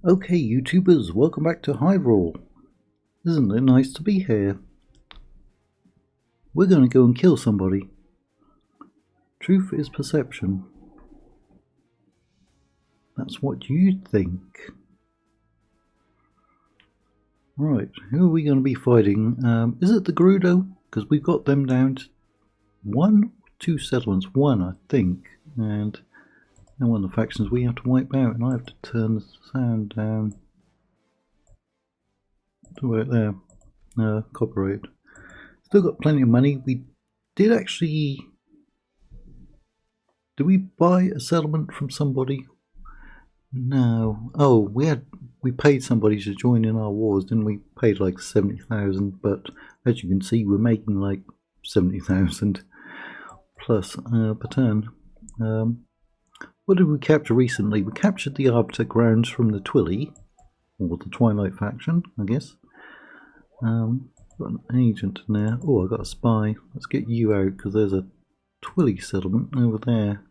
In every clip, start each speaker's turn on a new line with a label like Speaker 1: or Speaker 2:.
Speaker 1: Okay, YouTubers, welcome back to Hyrule. Isn't it nice to be here? We're going to go and kill somebody. Truth is perception. That's what you think. Right, who are we going to be fighting? Is it the Gerudo? Because we've got them down to one or two settlements. One, I think. And one of the factions we have to wipe out. And I have to turn the sound down. Right there. Copyright. Still got plenty of money. We did actually... Did we buy a settlement from somebody? No. Oh, we paid somebody to join in our wars, didn't we? Paid like 70,000, but as you can see, we're making like 70,000 plus per turn. What did we capture recently? We captured the Arbiter grounds from the Twilly, or the Twilight faction, I guess. Got an agent in there. Oh, I got a spy. Let's get you out because there's a Twilly settlement over there.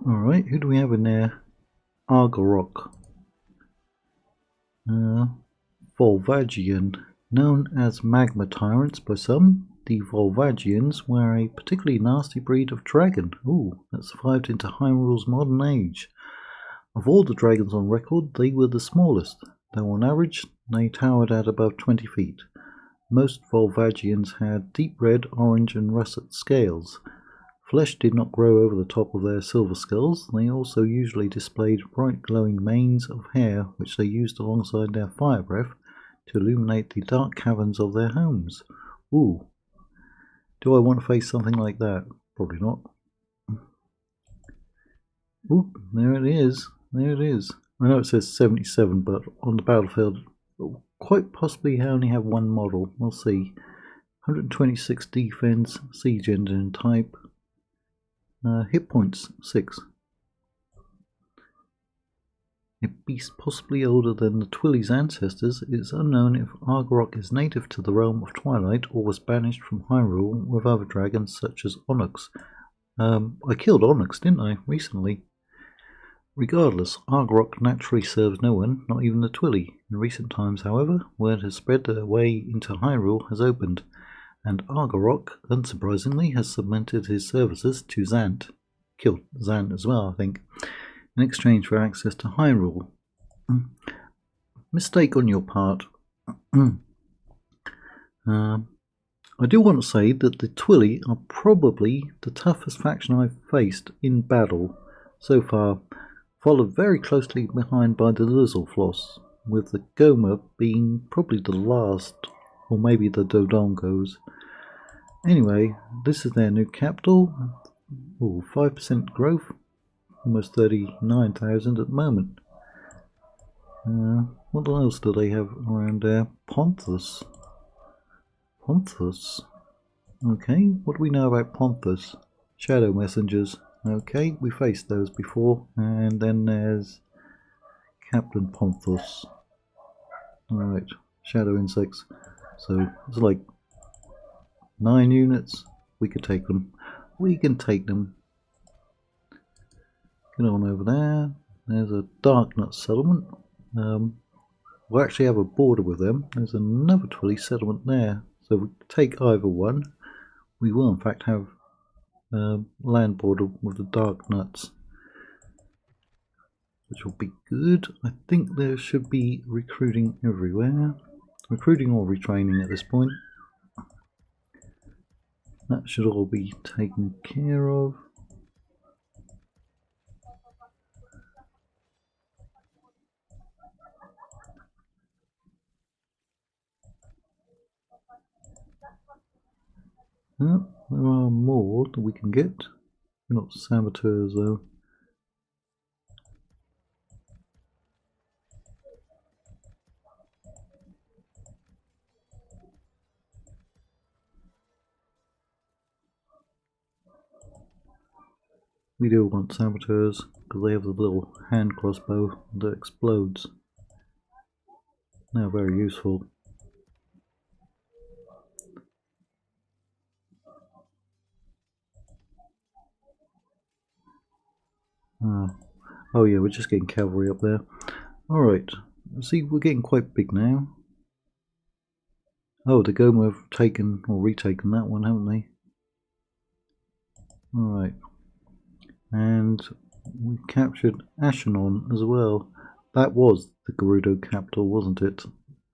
Speaker 1: Alright, who do we have in there? Argorok. Volvagian. Known as magma tyrants by some, the Volvagians were a particularly nasty breed of dragon. Ooh, that survived into Hyrule's modern age. Of all the dragons on record, they were the smallest, though on average they towered at about 20 feet. Most Volvagians had deep red, orange and russet scales. Flesh did not grow over the top of their silver skulls. They also usually displayed bright glowing manes of hair which they used alongside their fire breath to illuminate the dark caverns of their homes. Ooh. Do I want to face something like that? Probably not. Ooh, there it is. There it is. I know it says 77, but on the battlefield, quite possibly I only have one model. We'll see. 126 defense, siege engine type. Hit points 6. A beast possibly older than the Twilly's ancestors, it is unknown if Argorok is native to the realm of Twilight or was banished from Hyrule with other dragons such as Onyx. I killed Onyx, didn't I, recently? Regardless, Argorok naturally serves no one, not even the Twilly. In recent times, however, word has spread that a way into Hyrule has opened, and Argorok, unsurprisingly, has submitted his services to Zant. Killed Zant as well, I think, in exchange for access to Hyrule. Mistake on your part. I do want to say that the Twilly are probably the toughest faction I've faced in battle so far, followed very closely behind by the Lizalfloss, with the Goma being probably the last, or maybe the Dodongos. Anyway, this is their new capital. Ooh, 5% growth, almost 39,000 at the moment. What else do they have around there? Ponthus. Ponthus. Okay, what do we know about Ponthus? Shadow messengers. Okay, we faced those before. And then there's Captain Ponthus. Alright, shadow insects. So it's like 9 units. We could take them. We can take them. Get on over there. There's a Darknut settlement. We'll actually have a border with them. There's another Twilly settlement there. So if we take either one, we will in fact have land border with the Darknuts, which will be good. I think there should be recruiting everywhere. Recruiting or retraining at this point. That should all be taken care of. There are more that we can get. We're not saboteurs though. We do want saboteurs because they have the little hand crossbow that explodes. They're very useful. Oh yeah, we're just getting cavalry up there. Alright, see, we're getting quite big now. Oh, the Goma have taken or retaken that one, haven't they? Alright. And we captured Ashenon as well. That was the Gerudo capital, wasn't it?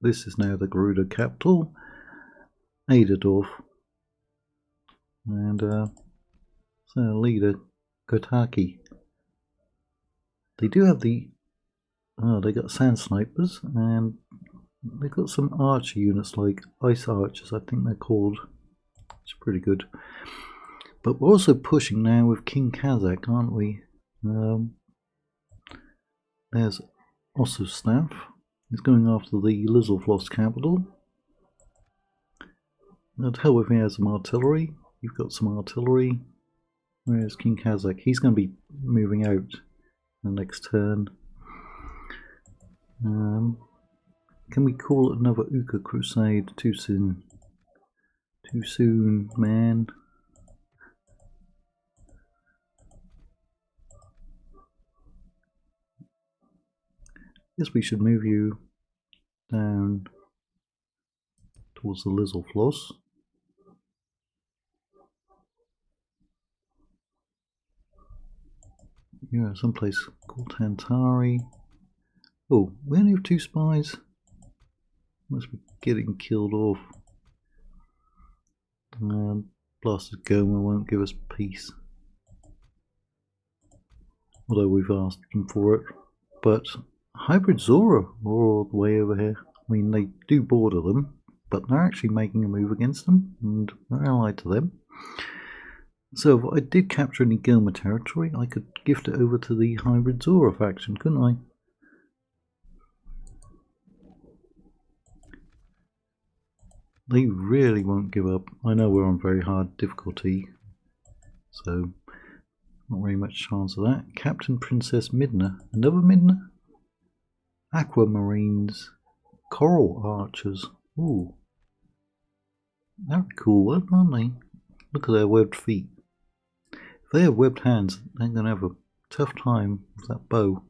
Speaker 1: This is now the Gerudo capital. Aderdorf. And so leader Kotaki. They do have the they got sand snipers, and they've got some archer units like ice archers, I think they're called. It's pretty good. But we're also pushing now with King Kazakh, aren't we? There's Ossostaff. He's going after the Lizalfloss capital. I'd hell if he has some artillery. You've got some artillery. Where's King Kazakh? He's going to be moving out the next turn. Can we call it another Uka Crusade? Too soon. Too soon, man. Guess we should move you down towards the Lizalfloss. Yeah, someplace called Tantari. Oh, we only have 2 spies. Must be getting killed off. Blasted Goma won't give us peace. Although we've asked them for it. But Hybrid Zora are all the way over here. I mean, they do border them, but they're actually making a move against them, and we're allied to them. So if I did capture any Goma territory, I could gift it over to the Hybrid Zora faction, couldn't I? They really won't give up. I know we're on very hard difficulty, so not very much chance of that. Captain Princess Midna. Another Midna? Aquamarines. Coral Archers. Ooh. They're cool, aren't they? Look at their webbed feet. If they have webbed hands, they're going to have a tough time with that bow.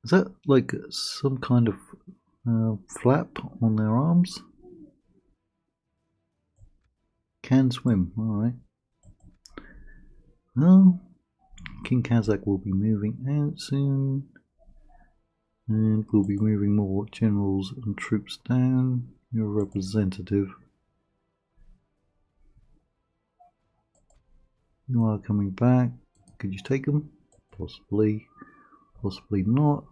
Speaker 1: Is that like some kind of flap on their arms? Can swim, alright. Well, King Kazakh will be moving out soon. And we'll be moving more generals and troops down. Your representative. You are coming back. Could you take them? Possibly. Possibly not.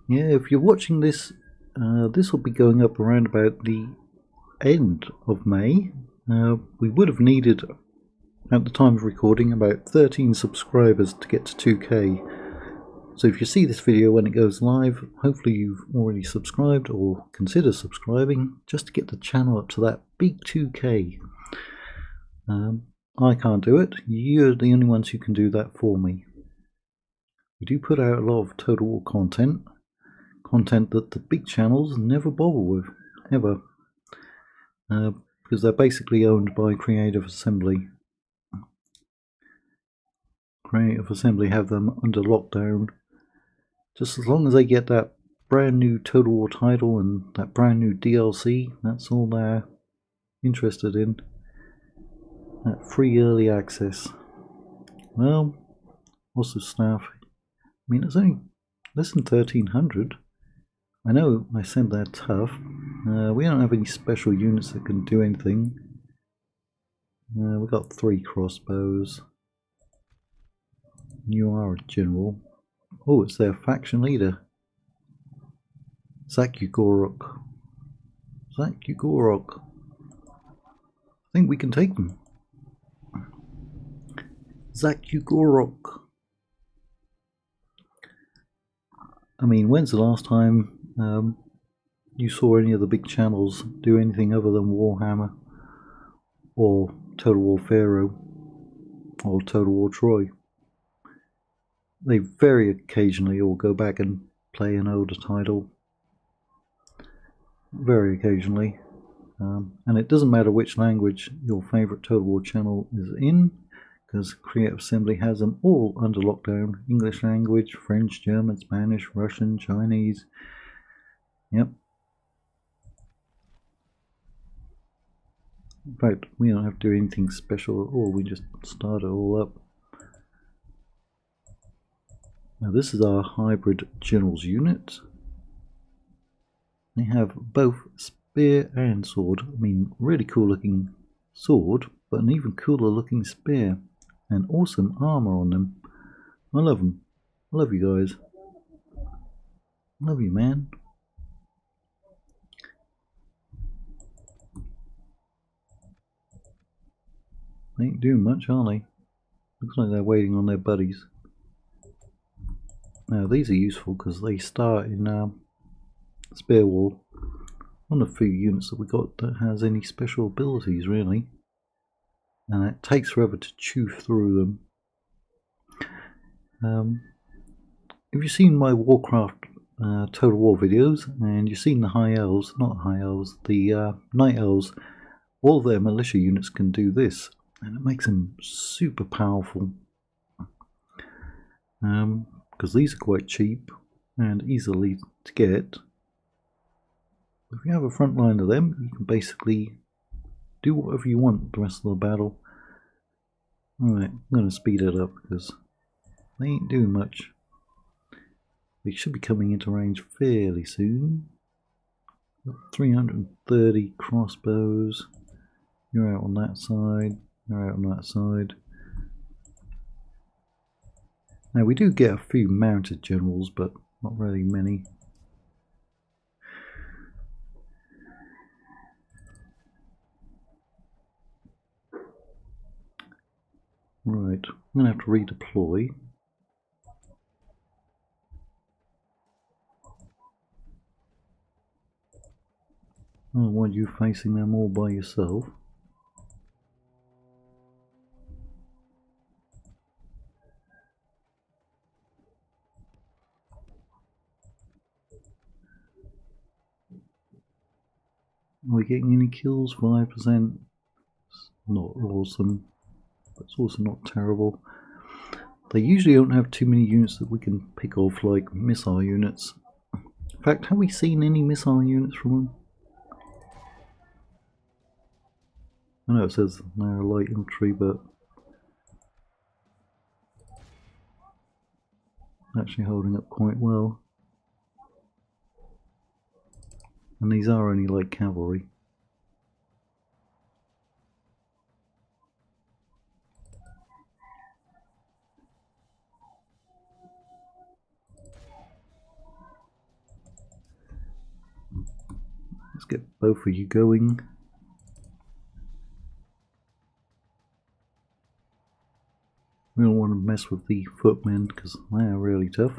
Speaker 1: Yeah, if you're watching this, this will be going up around about the end of May. We would have needed, at the time of recording, about 13 subscribers to get to 2K. So if you see this video when it goes live, hopefully you've already subscribed or consider subscribing just to get the channel up to that big 2K. I can't do it. You're the only ones who can do that for me. We do put out a lot of Total War content. Content that the big channels never bother with, ever. Because they're basically owned by Creative Assembly. Creative Assembly have them under lockdown. Just as long as they get that brand new Total War title and that brand new DLC, that's all they're interested in. That free early access. Well, also staff. I mean, it's only less than 1300. I know I said they're tough. We don't have any special units that can do anything. We've got 3 crossbows. You are a general. Oh, it's their faction leader. Zakugorok. Zakugorok. I think we can take them. Zakugorok. I mean, when's the last time you saw any of the big channels do anything other than Warhammer or Total War Pharaoh or Total War Troy? They very occasionally will go back and play an older title. Very occasionally. And it doesn't matter which language your favourite Total War channel is in, because Creative Assembly has them all under lockdown. English language, French, German, Spanish, Russian, Chinese. Yep. In fact, we don't have to do anything special at all, we just start it all up. Now this is our hybrid generals unit. They have both spear and sword. I mean, really cool looking sword, but an even cooler looking spear. And awesome armour on them. I love them. I love you guys. I love you, man. They ain't doing much, are they? Looks like they're waiting on their buddies. Now these are useful because they start in Spear Wall. One of the few units that we got that has any special abilities, really. And it takes forever to chew through them. If you've seen my Warcraft Total War videos, and you've seen the High Elves, not High Elves, the Night Elves, all their militia units can do this, and it makes them super powerful. Because these are quite cheap and easily to get. If you have a front line of them, you can basically do whatever you want the rest of the battle. Alright, I'm going to speed it up because they ain't doing much. They should be coming into range fairly soon. 330 crossbows. You're out on that side. You're out on that side. Now we do get a few mounted generals, but not really many. Right, I'm going to have to redeploy. I don't want you facing them all by yourself. Are we getting any kills? 5%. Not awesome. That's also not terrible. They usually don't have too many units that we can pick off, like missile units. In fact, have we seen any missile units from them? I know it says they're light infantry, but actually holding up quite well. And these are only light cavalry. Let's get both of you going. We don't want to mess with the footmen because they are really tough.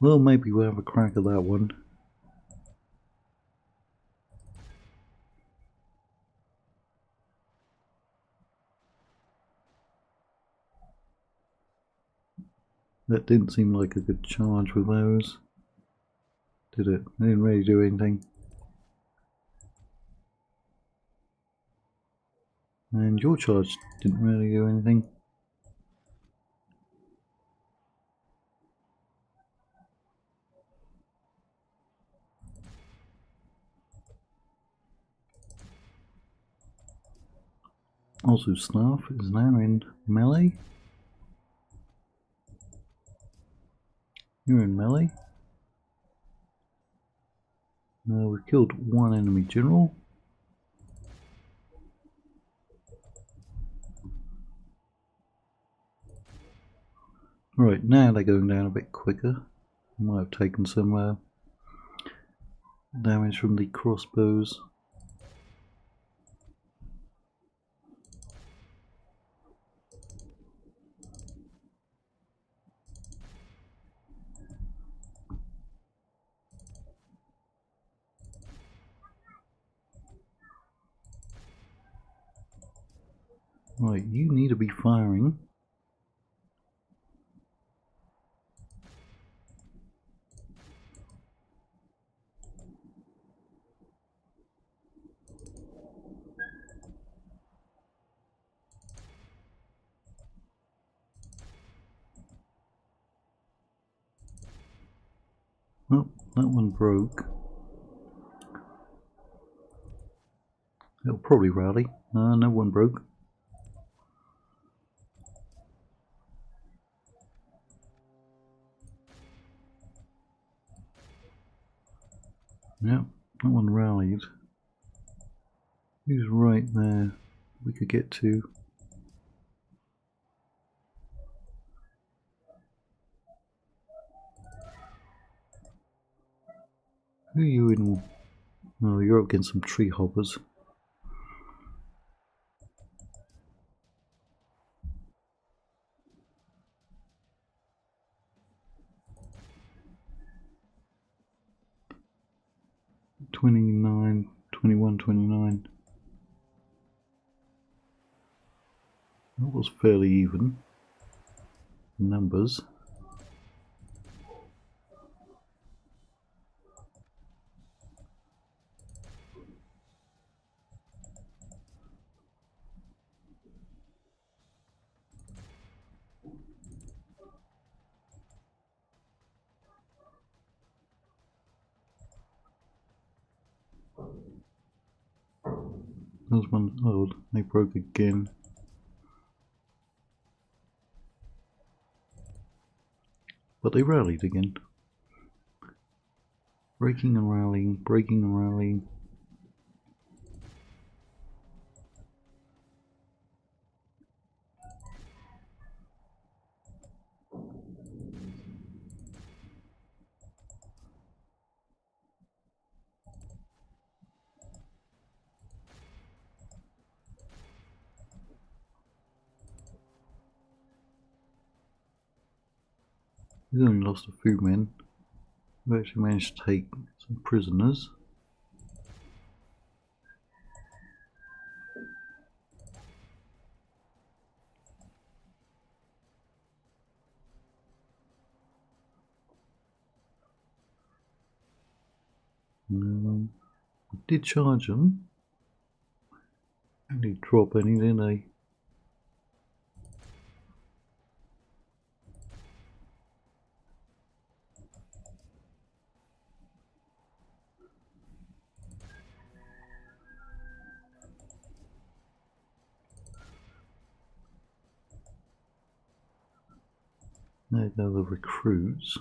Speaker 1: Well, maybe we'll have a crack at that one. That didn't seem like a good charge with those, did it? They didn't really do anything. And your charge didn't really do anything. Also, staff is now in melee. You're in melee. We've killed one enemy general. Right, now they're going down a bit quicker. Might have taken some damage from the crossbows. Right, you need to be firing. Oh, that one broke. It'll probably rally. No one broke. Yep, that one rallied. Who's right there? We could get to. Who are you in? Oh, you're up against some tree hoppers. $29, $21, $29. That was fairly even. Numbers. There's one. Oh, they broke again. But they rallied again. Breaking and rallying, breaking and rallying. We've only lost a few men. We've actually managed to take some prisoners. We did charge them. Didn't drop any, did they? There go the recruits.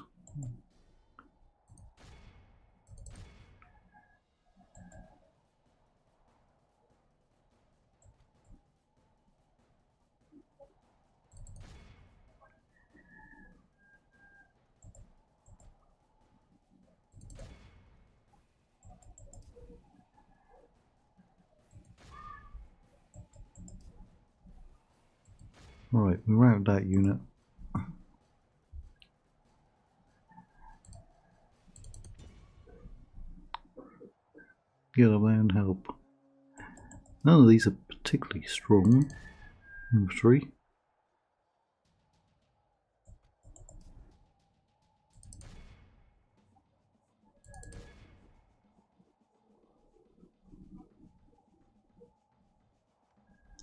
Speaker 1: Right, we routed that unit. Get away and help. None of these are particularly strong infantry.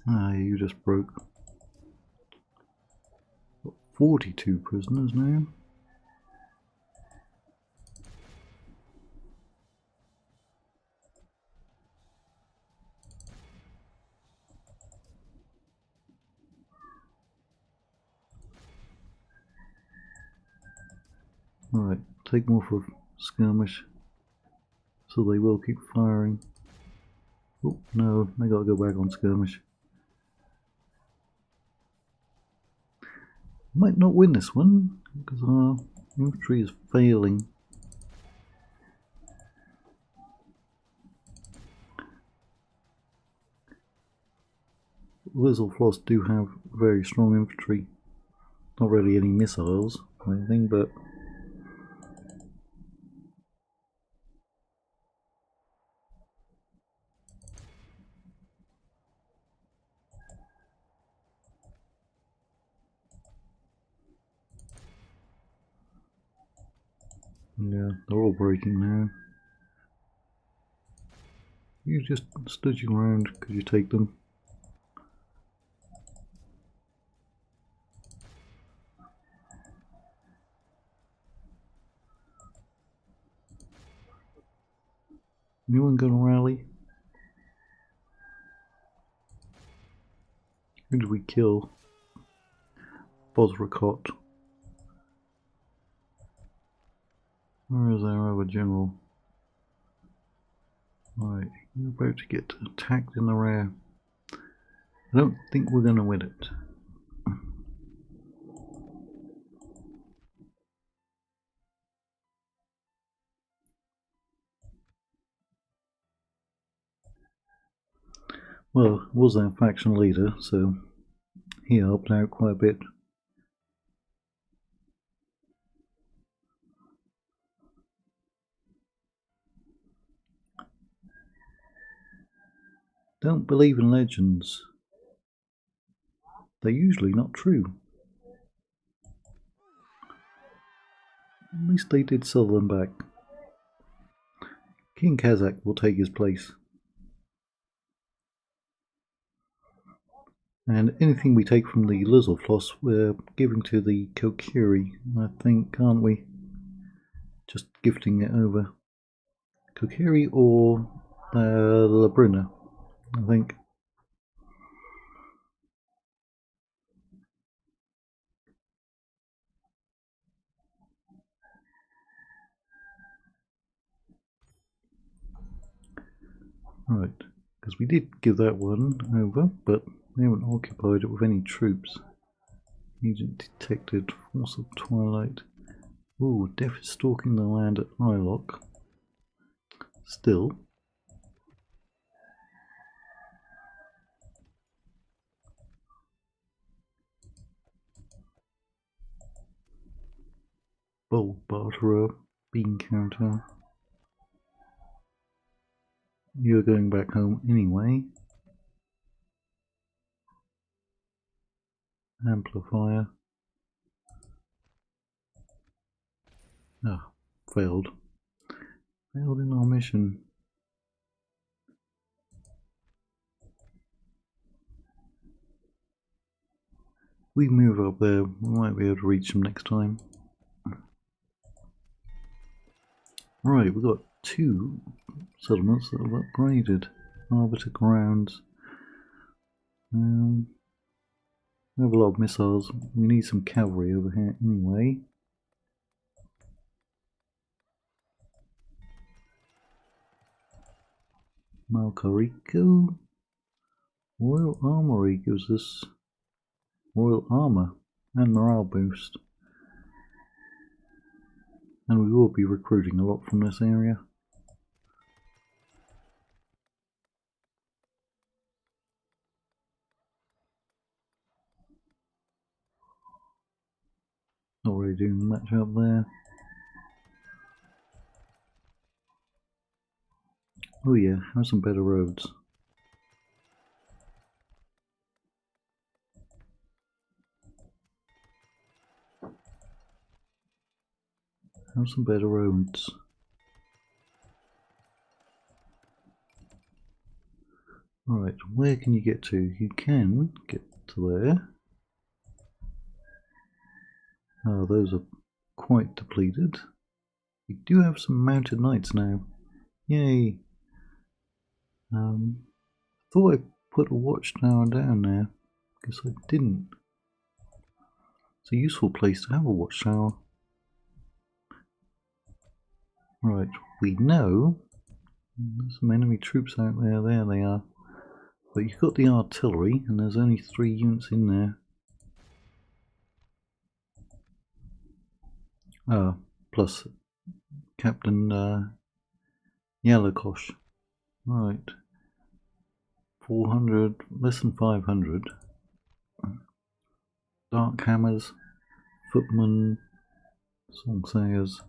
Speaker 1: Ah, you just broke. Got 42 prisoners now. Alright, take them off of skirmish. So they will keep firing. Oh no, they gotta go back on skirmish. Might not win this one because our infantry is failing. Lizardfloss do have very strong infantry. Not really any missiles or anything, but Yeah, they're all breaking now. You just stood your ground. Could you take them? Anyone gonna rally? Who did we kill? Bosricot. Where is our other general? Right, you're about to get attacked in the rear. I don't think we're gonna win it. Well, was our faction leader, so he helped out quite a bit. Don't believe in legends. They're usually not true. At least they did sell them back. King Kazakh will take his place. And anything we take from the Lizalfloss, we're giving to the Kokiri, I think, aren't we? Just gifting it over. Kokiri or Labruna, I think. Right, because we did give that one over, but we haven't occupied it with any troops. Agent detected, Force of Twilight. Ooh, Death is stalking the land at Ilock. Still. Bold Barterer, Bean Counter. You're going back home anyway. Amplifier. Ah, failed. Failed in our mission. We move up there, we might be able to reach them next time. Right, we've got 2 settlements that have upgraded. Arbiter Grounds. We have a lot of missiles. We need some cavalry over here anyway. Malcarico. Royal Armory gives us Royal Armour and morale boost. And we will be recruiting a lot from this area. Not really doing much up there. Oh yeah, have some better roads. Have some better roads. Alright, where can you get to? You can get to there. Oh, those are quite depleted. We do have some mounted knights now. Yay! Thought I put a watchtower down there. Guess I didn't. It's a useful place to have a watchtower. Right, we know there's some enemy troops out there. There they are. But you've got the artillery, and there's only 3 units in there. Plus Captain Yalakosh. Right. 400, less than 500. Dark Hammers, Footmen, Songsayers.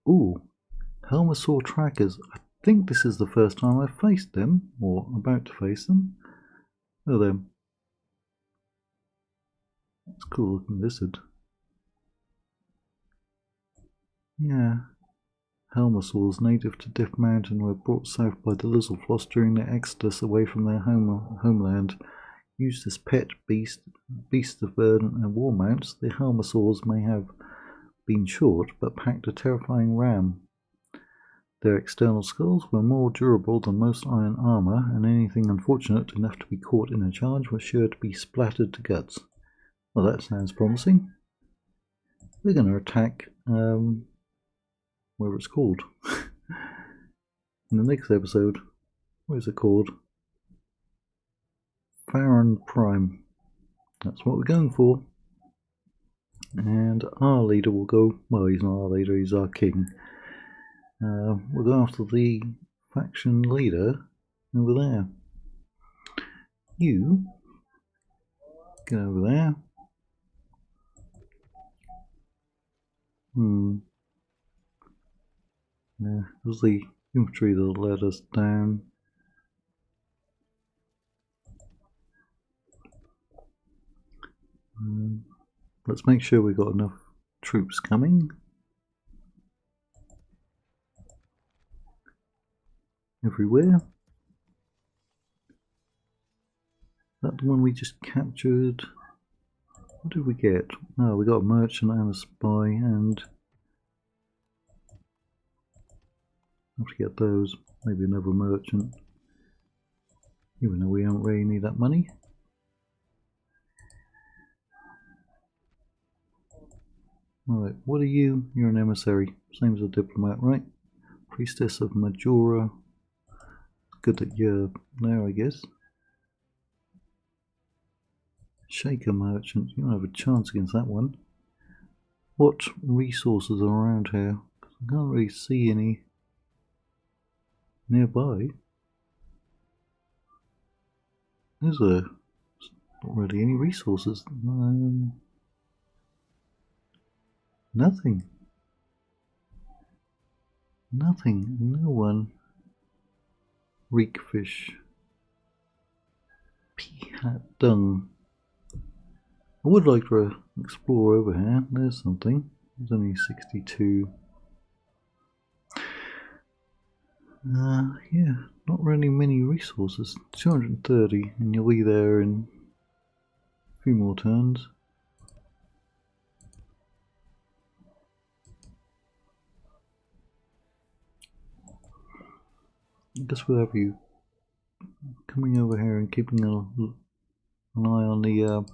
Speaker 1: Ooh, Helmasaur Trackers. I think this is the first time I've faced them, or about to face them. Look at them. It's a cool looking lizard. Yeah. Helmosaurs, native to Death Mountain, were brought south by the Lizardfloss during their exodus away from their homeland. Used as pet beasts of burden and war mounts, the Helmosaurs may have been short, but packed a terrifying ram. Their external skulls were more durable than most iron armor, and anything unfortunate enough to be caught in a charge was sure to be splattered to guts. Well, that sounds promising. We're going to attack whatever it's called. In the next episode, what is it called? Farron Prime. That's what we're going for. And our leader will go, well, he's not our leader, he's our king. We'll go after the faction leader over there. You get over there. Yeah, it was the infantry that let us down. Let's make sure we've got enough troops coming. Everywhere. That the one we just captured. What did we get? Oh, we got a merchant and a spy, and have to get those. Maybe another merchant. Even though we don't really need that money. Alright, what are you? You're an emissary. Same as a diplomat, right? Priestess of Majora. Good that you're there, I guess. Shaker merchant. You don't have a chance against that one. What resources are around here? I can't really see any nearby. There's not really any resources. Nothing. Nothing. No one. Reekfish. Peahat dung. I would like to explore over here. There's something. There's only 62. Yeah, not really many resources. 230, and you'll be there in a few more turns. I guess we'll have you coming over here and keeping an eye on the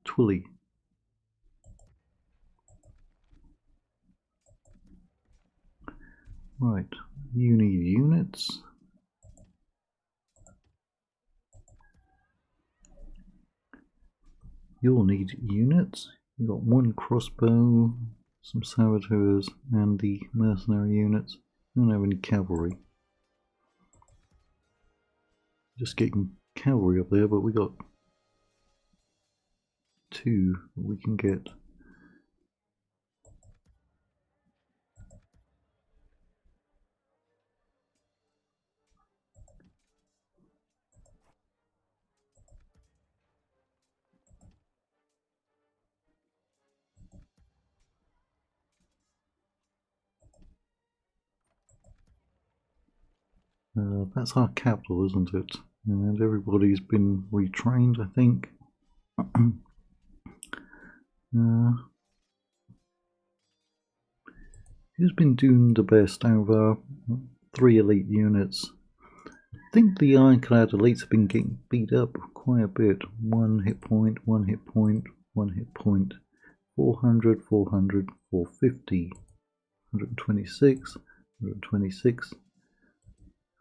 Speaker 1: Twilly. Right, you need units. You'll need units. You've got one crossbow, some saboteurs, and the mercenary units. You don't have any cavalry. Just getting cavalry up there, but we got two that we can get. That's our capital, isn't it? And everybody's been retrained, I think. Who's been doing the best out of our 3 elite units? I think the Ironclad elites have been getting beat up quite a bit. 1 hit point, 1 hit point, 1 hit point. 400, 400, 450. 126, 126.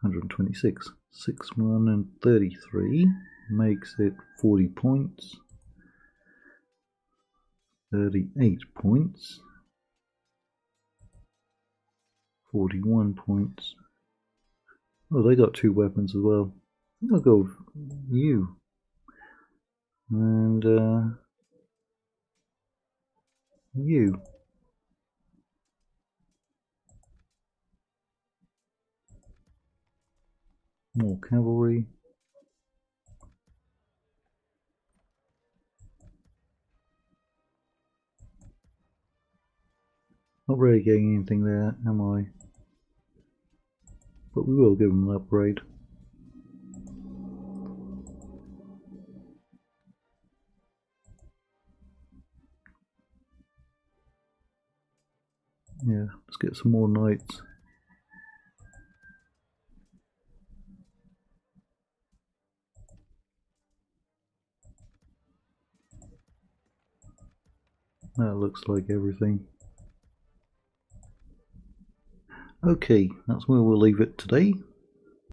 Speaker 1: 126, 6, 1 and 33 makes it 40 points, 38 points, 41 points. Oh, they got 2 weapons as well. I think I'll go with you. And you. More cavalry. Not really getting anything there, am I? But we will give them an upgrade. Yeah, let's get some more knights. That looks like everything. Okay, that's where we'll leave it today.